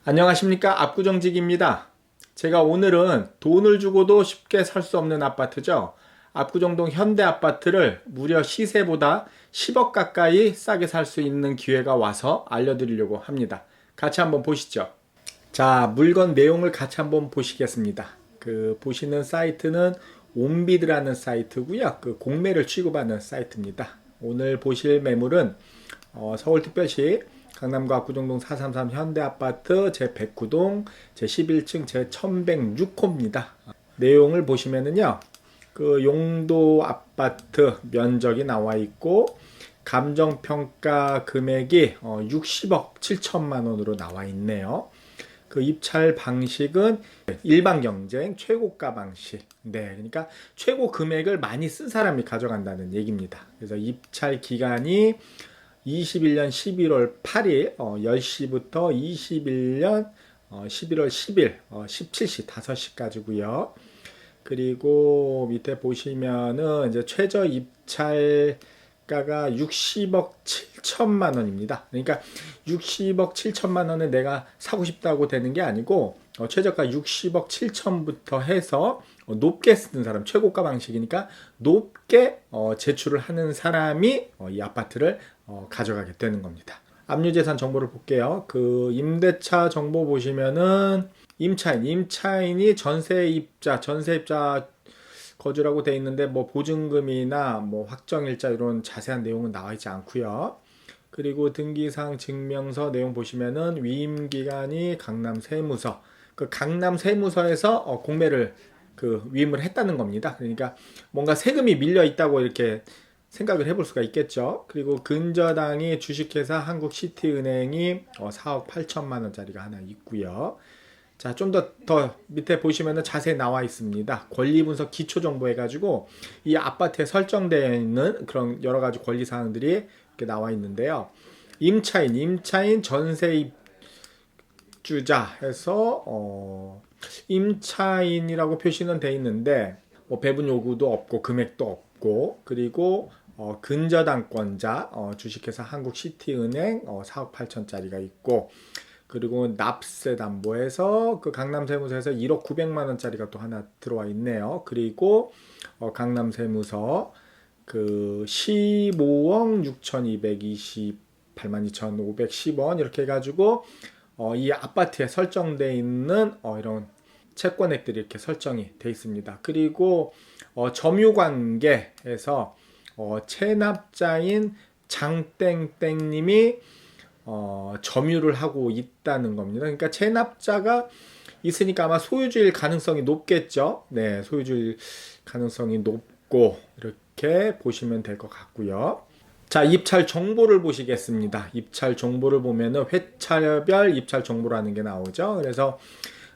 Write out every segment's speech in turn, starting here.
안녕하십니까, 압구정직입니다. 제가 오늘은 돈을 주고도 쉽게 살 수 없는 아파트죠. 압구정동 현대아파트를 무려 시세보다 10억 가까이 싸게 살 수 있는 기회가 와서 알려드리려고 합니다. 같이 한번 보시죠. 자, 물건 내용을 같이 한번 보시겠습니다. 보시는 사이트는 온비드라는 사이트고요. 공매를 취급하는 사이트입니다. 오늘 보실 매물은 서울특별시 강남구 압구정동 433 현대아파트 제109동 제11층 제1106호입니다. 내용을 보시면은요, 용도 아파트 면적이 나와 있고, 감정평가 금액이 60억 7천만 원으로 나와 있네요. 입찰 방식은 일반 경쟁 최고가 방식. 네, 그러니까 최고 금액을 많이 쓴 사람이 가져간다는 얘기입니다. 그래서 입찰 기간이 21년 11월 8일 10시부터 21년 11월 10일 17시 5시까지고요. 그리고 밑에 보시면은 이제 최저 입찰가가 60억 7천만 원입니다. 그러니까 60억 7천만 원에 내가 사고 싶다고 되는 게 아니고 최저가 60억 7천부터 해서 높게 쓰는 사람, 최고가 방식이니까 높게 제출을 하는 사람이 이 아파트를 가져가게 되는 겁니다. 압류재산 정보를 볼게요. 임대차 정보 보시면은 임차인이 전세입자 거주라고 돼 있는데 뭐 보증금이나 뭐 확정일자 이런 자세한 내용은 나와 있지 않고요. 그리고 등기상 증명서 내용 보시면은 위임기간이 강남세무서. 강남세무서에서 공매를 위임을 했다는 겁니다. 그러니까 뭔가 세금이 밀려 있다고 이렇게 생각을 해볼 수가 있겠죠. 그리고 근저당이 주식회사 한국시티은행이 4억 8천만 원짜리가 하나 있고요. 자, 좀 더 밑에 보시면은 자세히 나와 있습니다. 권리분석 기초정보 해가지고 이 아파트에 설정되어 있는 그런 여러 가지 권리사항들이 이렇게 나와 있는데요. 임차인 전세입주자 해서 임차인이라고 표시는 돼 있는데 뭐 배분 요구도 없고 금액도 없고, 그리고 근저당권자 주식회사 한국시티은행 4억 8천짜리가 있고, 그리고 납세담보에서 강남세무서에서 1억 900만 원짜리가 또 하나 들어와 있네요. 그리고 강남세무서 15억 6,228만 2,510원 이렇게 해가지고 이 아파트에 설정되어 있는 이런 채권액들이 이렇게 설정이 되어 있습니다. 그리고 점유관계에서 체납자인 장땡땡님이 점유를 하고 있다는 겁니다. 그러니까 체납자가 있으니까 아마 소유주일 가능성이 높겠죠. 네, 소유주일 가능성이 높고 이렇게 보시면 될 것 같고요. 자, 입찰 정보를 보시겠습니다. 입찰 정보를 보면은 회차별 입찰 정보라는 게 나오죠. 그래서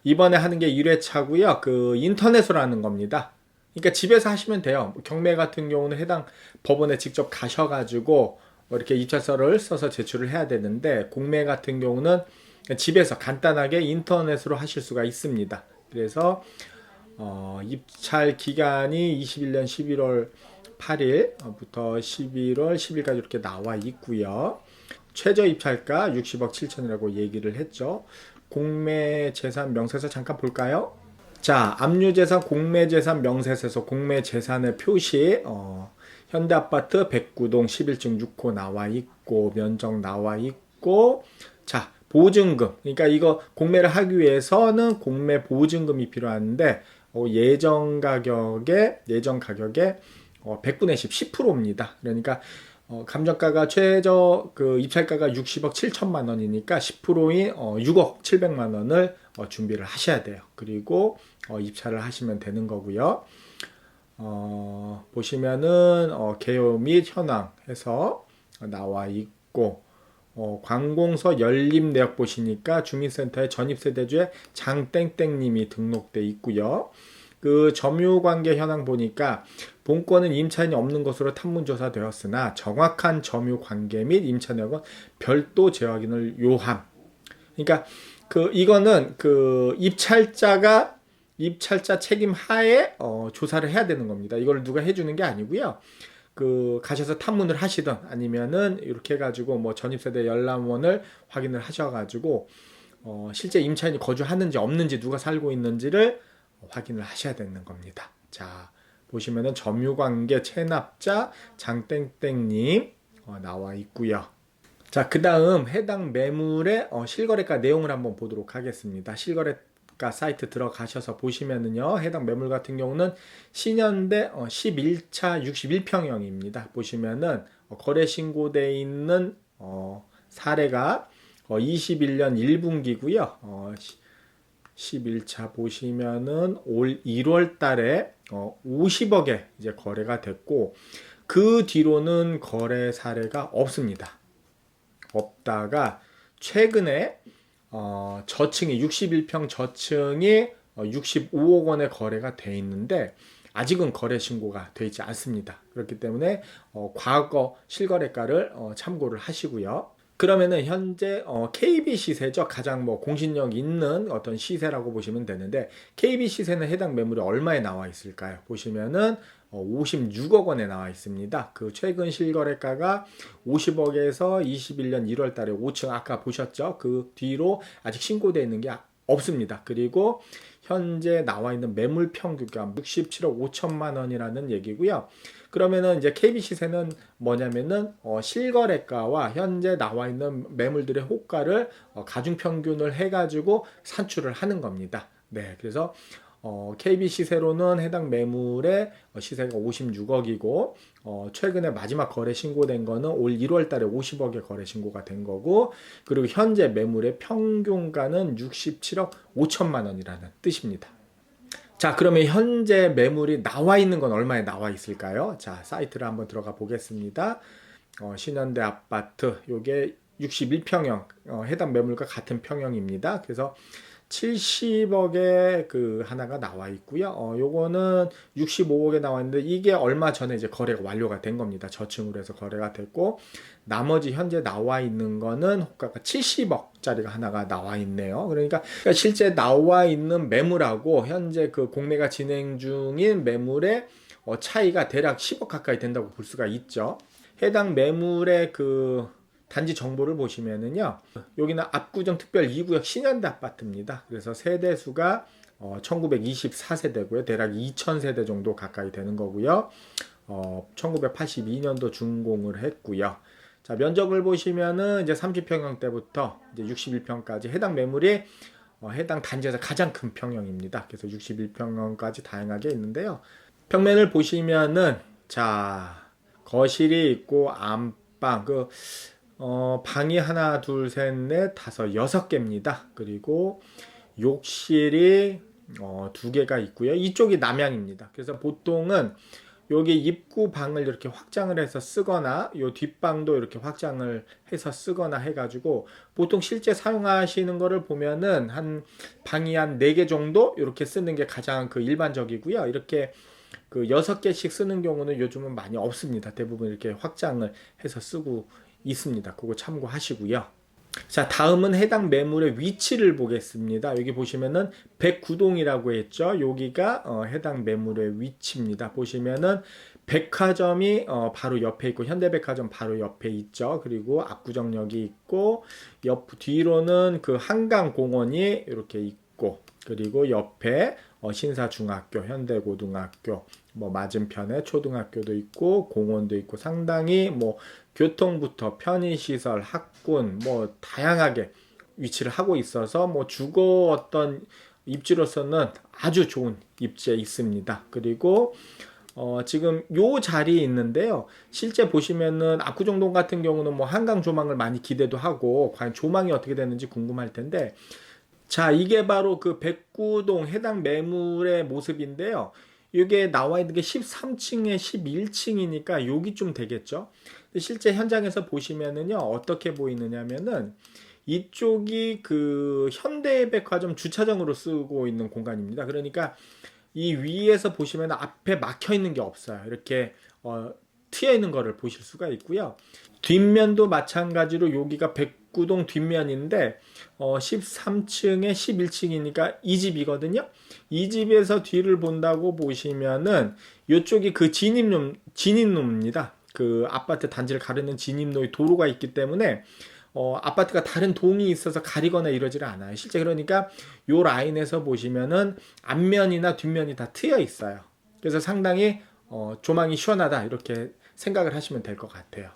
이번에 하는 게 1회차고요. 인터넷으로 하는 겁니다. 그러니까 집에서 하시면 돼요. 경매 같은 경우는 해당 법원에 직접 가셔가지고 이렇게 입찰서를 써서 제출을 해야 되는데, 공매 같은 경우는 집에서 간단하게 인터넷으로 하실 수가 있습니다. 그래서 입찰 기간이 21년 11월 8일부터 11월 10일까지 이렇게 나와 있고요. 최저 입찰가 60억 7천이라고 얘기를 했죠. 공매재산 명세서 잠깐 볼까요? 자, 압류재산 공매재산 명세서에서 공매재산의 표시 현대아파트 109동 11층 6호 나와 있고, 면적 나와 있고, 자, 보증금. 그러니까 이거 공매를 하기 위해서는 공매 보증금이 필요한데, 예정 가격에 100분의 10%입니다. 그러니까 감정가가 최저 입찰가가 60억 7천만 원이니까 10%인 6억 7백만 원을 준비를 하셔야 돼요. 그리고 입찰을 하시면 되는 거고요. 보시면은 개요 및 현황 해서 나와 있고, 관공서 연립 내역 보시니까 주민센터에 전입세대주에 장땡땡님이 등록돼 있고요. 점유관계 현황 보니까 본권은 임차인이 없는 것으로 탐문조사 되었으나 정확한 점유관계 및 임차 내역은 별도 재확인을 요함. 그러니까 이거는 입찰자 책임 하에 조사를 해야 되는 겁니다. 이걸 누가 해주는 게 아니고요. 가셔서 탐문을 하시든 아니면은 이렇게 해가지고 뭐 전입세대 열람원을 확인을 하셔가지고 실제 임차인이 거주하는지 없는지 누가 살고 있는지를 확인을 하셔야 되는 겁니다. 자, 보시면은 점유관계 체납자 장땡땡님 나와 있고요. 자, 그 다음 해당 매물의 실거래가 내용을 한번 보도록 하겠습니다. 실거래가 사이트 들어가셔서 보시면은요, 해당 매물 같은 경우는 신현대 11차 61평형입니다. 보시면은 거래 신고되어 있는 사례가 21년 1분기고요. 11차 보시면은 올 1월 달에 50억에 이제 거래가 됐고, 그 뒤로는 거래 사례가 없습니다. 없다가 최근에 저층이 61평 저층이 65억 원의 거래가 돼 있는데 아직은 거래 신고가 되어 있지 않습니다. 그렇기 때문에 과거 실거래가를 참고를 하시고요. 그러면은 현재 KB 시세죠. 가장 뭐 공신력 있는 어떤 시세라고 보시면 되는데, KB 시세는 해당 매물이 얼마에 나와 있을까요? 보시면은 56억 원에 나와 있습니다. 그 최근 실거래가가 50억에서 21년 1월 달에 5층 아까 보셨죠? 그 뒤로 아직 신고되어 있는 게 없습니다. 그리고 현재 나와 있는 매물 평균가 67억 5천만 원이라는 얘기고요. 그러면은 이제 KB 시세는 뭐냐면은 실거래가와 현재 나와 있는 매물들의 호가를 가중 평균을 해가지고 산출을 하는 겁니다. 네, 그래서 KB 시세로는 해당 매물의 시세가 56억이고 최근에 마지막 거래 신고된 거는 올 1월 달에 50억에 거래 신고가 된 거고, 그리고 현재 매물의 평균가는 67억 5천만 원이라는 뜻입니다. 자, 그러면 현재 매물이 나와 있는 건 얼마에 나와 있을까요? 자, 사이트를 한번 들어가 보겠습니다. 신현대 아파트, 요게 61평형, 해당 매물과 같은 평형입니다. 그래서 70억에 그 하나가 나와 있고요. 요거는 65억에 나와 있는데 이게 얼마 전에 이제 거래가 완료가 된 겁니다. 저층으로 해서 거래가 됐고, 나머지 현재 나와 있는 거는 호가가 70억짜리가 하나가 나와 있네요. 그러니까 실제 나와 있는 매물하고 현재 그 공매가 진행 중인 매물의 차이가 대략 10억 가까이 된다고 볼 수가 있죠. 해당 매물의 그 단지 정보를 보시면은요, 여기는 압구정 특별 2구역 신현대 아파트입니다. 그래서 세대수가 1924세대고요. 대략 2000세대 정도 가까이 되는 거고요. 1982년도 준공을 했고요. 자, 면적을 보시면은 이제 30평형대부터 이제 61평까지 해당 매물이 해당 단지에서 가장 큰 평형입니다. 그래서 61평형까지 다양하게 있는데요. 평면을 보시면은 자, 거실이 있고 안방 방이 하나, 둘, 셋, 넷, 다섯, 6개입니다. 그리고 욕실이 2개가 있고요. 이쪽이 남향입니다. 그래서 보통은 여기 입구 방을 이렇게 확장을 해서 쓰거나 요 뒷방도 이렇게 확장을 해서 쓰거나 해가지고 보통 실제 사용하시는 거를 보면은 한 방이 한 4개 정도 이렇게 쓰는 게 가장 그 일반적이고요. 이렇게 그 6개씩 쓰는 경우는 요즘은 많이 없습니다. 대부분 이렇게 확장을 해서 쓰고 있습니다. 그거 참고하시고요. 자, 다음은 해당 매물의 위치를 보겠습니다. 여기 보시면은 109동이라고 했죠. 여기가 해당 매물의 위치입니다. 보시면은 백화점이 바로 옆에 있고 현대백화점 바로 옆에 있죠. 그리고 압구정역이 있고 뒤로는 그 한강공원이 이렇게 있고, 그리고 옆에 신사중학교, 현대고등학교, 뭐 맞은편에 초등학교도 있고 공원도 있고 상당히 뭐 교통부터 편의시설, 학군 뭐 다양하게 위치를 하고 있어서 뭐 주거 어떤 입지로서는 아주 좋은 입지에 있습니다. 그리고 지금 요 자리에 있는데요. 실제 보시면은 압구정동 같은 경우는 뭐 한강 조망을 많이 기대도 하고 과연 조망이 어떻게 되는지 궁금할 텐데, 자, 이게 바로 그 109동 해당 매물의 모습인데요. 이게 나와 있는 게 13층에 11층이니까 여기 좀 되겠죠. 근데 실제 현장에서 보시면은요, 어떻게 보이느냐면은 이쪽이 그 현대백화점 주차장으로 쓰고 있는 공간입니다. 그러니까 이 위에서 보시면 앞에 막혀 있는 게 없어요. 이렇게 트여 있는 거를 보실 수가 있고요. 뒷면도 마찬가지로 여기가 109동 뒷면인데 13층에 11층이니까 이 집이거든요. 이 집에서 뒤를 본다고 보시면은 이쪽이 그 진입로입니다. 그 아파트 단지를 가르는 진입로의 도로가 있기 때문에 아파트가 다른 동이 있어서 가리거나 이러지를 않아요. 실제 그러니까 요 라인에서 보시면은 앞면이나 뒷면이 다 트여 있어요. 그래서 상당히 조망이 시원하다 이렇게 생각을 하시면 될 것 같아요.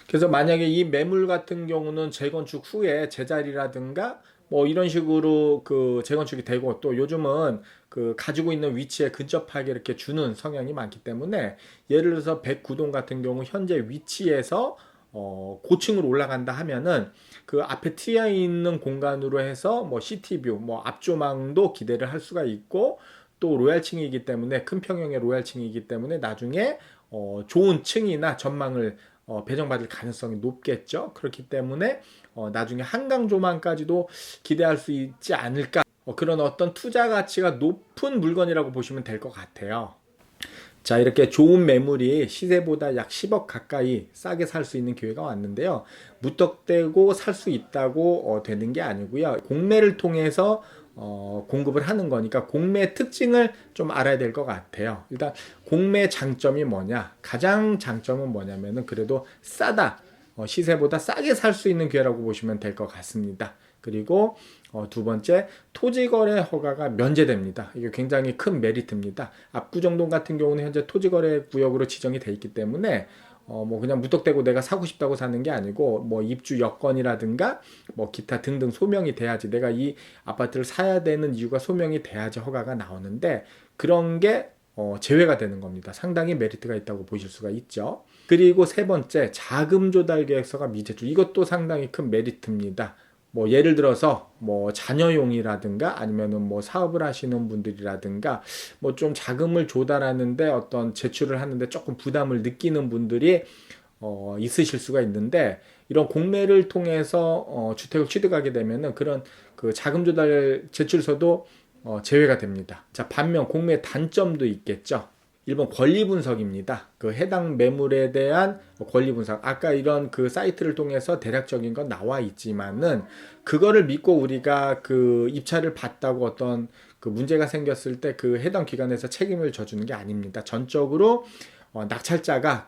그래서 만약에 이 매물 같은 경우는 재건축 후에 제자리라든가 뭐 이런 식으로 그 재건축이 되고 또 요즘은 그 가지고 있는 위치에 근접하게 이렇게 주는 성향이 많기 때문에 예를 들어서 109동 같은 경우 현재 위치에서 고층으로 올라간다 하면은 그 앞에 트여 있는 공간으로 해서 뭐 시티뷰, 뭐 앞조망도 기대를 할 수가 있고 또 로얄층이기 때문에 큰 평형의 로얄층이기 때문에 나중에 좋은 층이나 전망을 배정받을 가능성이 높겠죠. 그렇기 때문에 나중에 한강 조망까지도 기대할 수 있지 않을까. 그런 어떤 투자 가치가 높은 물건이라고 보시면 될 것 같아요. 자, 이렇게 좋은 매물이 시세보다 약 10억 가까이 싸게 살 수 있는 기회가 왔는데요. 무턱대고 살 수 있다고 되는 게 아니고요. 공매를 통해서 공급을 하는 거니까 공매 특징을 좀 알아야 될 것 같아요. 일단 공매 장점이 뭐냐? 가장 장점은 뭐냐면은 그래도 싸다. 시세보다 싸게 살 수 있는 기회라고 보시면 될 것 같습니다. 그리고 두 번째, 토지거래 허가가 면제됩니다. 이게 굉장히 큰 메리트입니다. 압구정동 같은 경우는 현재 토지거래 구역으로 지정이 돼 있기 때문에 뭐 그냥 무턱대고 내가 사고 싶다고 사는 게 아니고 뭐 입주 여건이라든가 뭐 기타 등등 소명이 돼야지 내가 이 아파트를 사야 되는 이유가 소명이 돼야지 허가가 나오는데 그런 게 제외가 되는 겁니다. 상당히 메리트가 있다고 보실 수가 있죠. 그리고 세 번째, 자금 조달 계획서가 미제출. 이것도 상당히 큰 메리트입니다. 뭐 예를 들어서 뭐 자녀용이라든가 아니면은 뭐 사업을 하시는 분들이라든가 뭐 좀 자금을 조달하는데 어떤 제출을 하는데 조금 부담을 느끼는 분들이 있으실 수가 있는데 이런 공매를 통해서 주택을 취득하게 되면은 그런 그 자금 조달 제출서도 제외가 됩니다. 자, 반면 공매의 단점도 있겠죠. 1번 권리 분석입니다. 그 해당 매물에 대한 권리 분석. 아까 이런 그 사이트를 통해서 대략적인 건 나와 있지만은 그거를 믿고 우리가 그 입찰을 받다고 어떤 그 문제가 생겼을 때 그 해당 기관에서 책임을 져주는 게 아닙니다. 전적으로 낙찰자가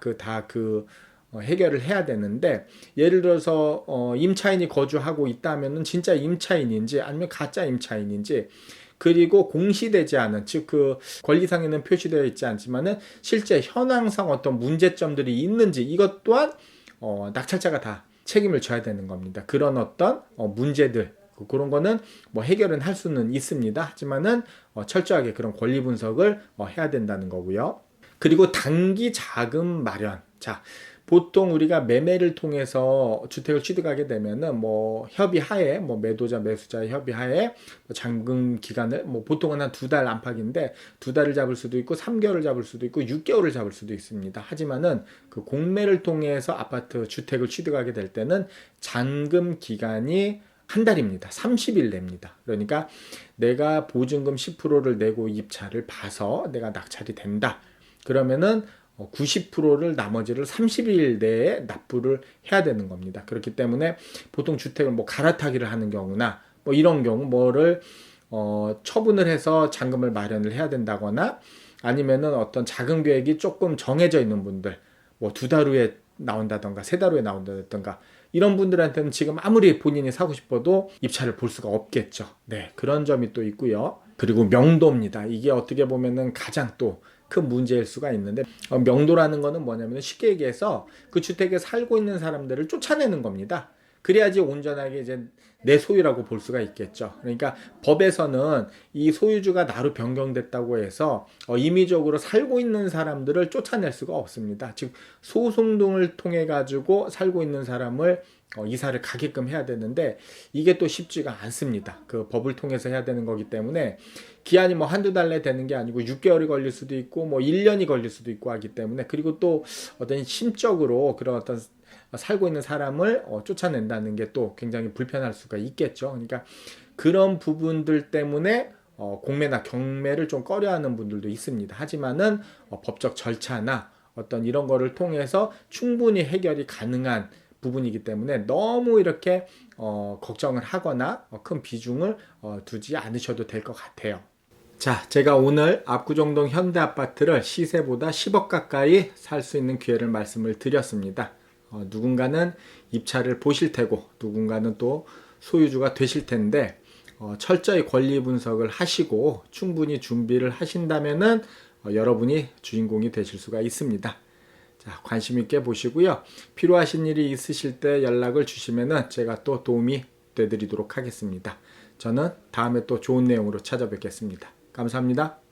해결을 해야 되는데 예를 들어서 임차인이 거주하고 있다면은 진짜 임차인인지 아니면 가짜 임차인인지 그리고 공시되지 않은 즉 그 권리상에는 표시되어 있지 않지만은 실제 현황상 어떤 문제점들이 있는지 이것 또한 낙찰자가 다 책임을 져야 되는 겁니다. 그런 어떤 문제들 그런 거는 뭐 해결은 할 수는 있습니다. 하지만은 철저하게 그런 권리 분석을 해야 된다는 거고요. 그리고 단기 자금 마련. 자, 보통 우리가 매매를 통해서 주택을 취득하게 되면은 뭐 협의하에 뭐 매도자 매수자의 협의하에 잔금 기간을 뭐 보통은 한 2달 안팎인데 2달을 잡을 수도 있고 3개월을 잡을 수도 있고 6개월을 잡을 수도 있습니다. 하지만은 그 공매를 통해서 아파트 주택을 취득하게 될 때는 잔금 기간이 한 달입니다. 30일 냅니다. 그러니까 내가 보증금 10%를 내고 입찰을 봐서 내가 낙찰이 된다. 그러면은 90%를 나머지를 30일 내에 납부를 해야 되는 겁니다. 그렇기 때문에 보통 주택을 뭐 갈아타기를 하는 경우나 뭐 이런 경우 뭐를 처분을 해서 잔금을 마련을 해야 된다거나 아니면은 어떤 자금 계획이 조금 정해져 있는 분들 뭐 2달 후에 나온다던가 3달 후에 나온다던가 이런 분들한테는 지금 아무리 본인이 사고 싶어도 입찰을 볼 수가 없겠죠. 네, 그런 점이 또 있고요. 그리고 명도입니다. 이게 어떻게 보면은 가장 또 큰 문제일 수가 있는데 명도라는 거는 뭐냐면 쉽게 얘기해서 그 주택에 살고 있는 사람들을 쫓아내는 겁니다. 그래야지 온전하게 이제 내 소유라고 볼 수가 있겠죠. 그러니까 법에서는 이 소유주가 나로 변경됐다고 해서 임의적으로 살고 있는 사람들을 쫓아낼 수가 없습니다. 즉 소송 등을 통해 가지고 살고 있는 사람을 이사를 가게끔 해야 되는데 이게 또 쉽지가 않습니다. 그 법을 통해서 해야 되는 거기 때문에 기한이 뭐 한두 달 내 되는 게 아니고 6개월이 걸릴 수도 있고 뭐 1년이 걸릴 수도 있고 하기 때문에 그리고 또 어떤 심적으로 그런 어떤 살고 있는 사람을 쫓아낸다는 게 또 굉장히 불편할 수가 있겠죠. 그러니까 그런 부분들 때문에 공매나 경매를 좀 꺼려하는 분들도 있습니다. 하지만은 법적 절차나 어떤 이런 거를 통해서 충분히 해결이 가능한 부분이기 때문에 너무 이렇게 걱정을 하거나 큰 비중을 두지 않으셔도 될 것 같아요. 자, 제가 오늘 압구정동 현대아파트를 시세보다 10억 가까이 살 수 있는 기회를 말씀을 드렸습니다. 누군가는 입찰을 보실 테고 누군가는 또 소유주가 되실 텐데 철저히 권리 분석을 하시고 충분히 준비를 하신다면은 여러분이 주인공이 되실 수가 있습니다. 자, 관심 있게 보시고요. 필요하신 일이 있으실 때 연락을 주시면은 제가 또 도움이 되드리도록 하겠습니다. 저는 다음에 또 좋은 내용으로 찾아뵙겠습니다. 감사합니다.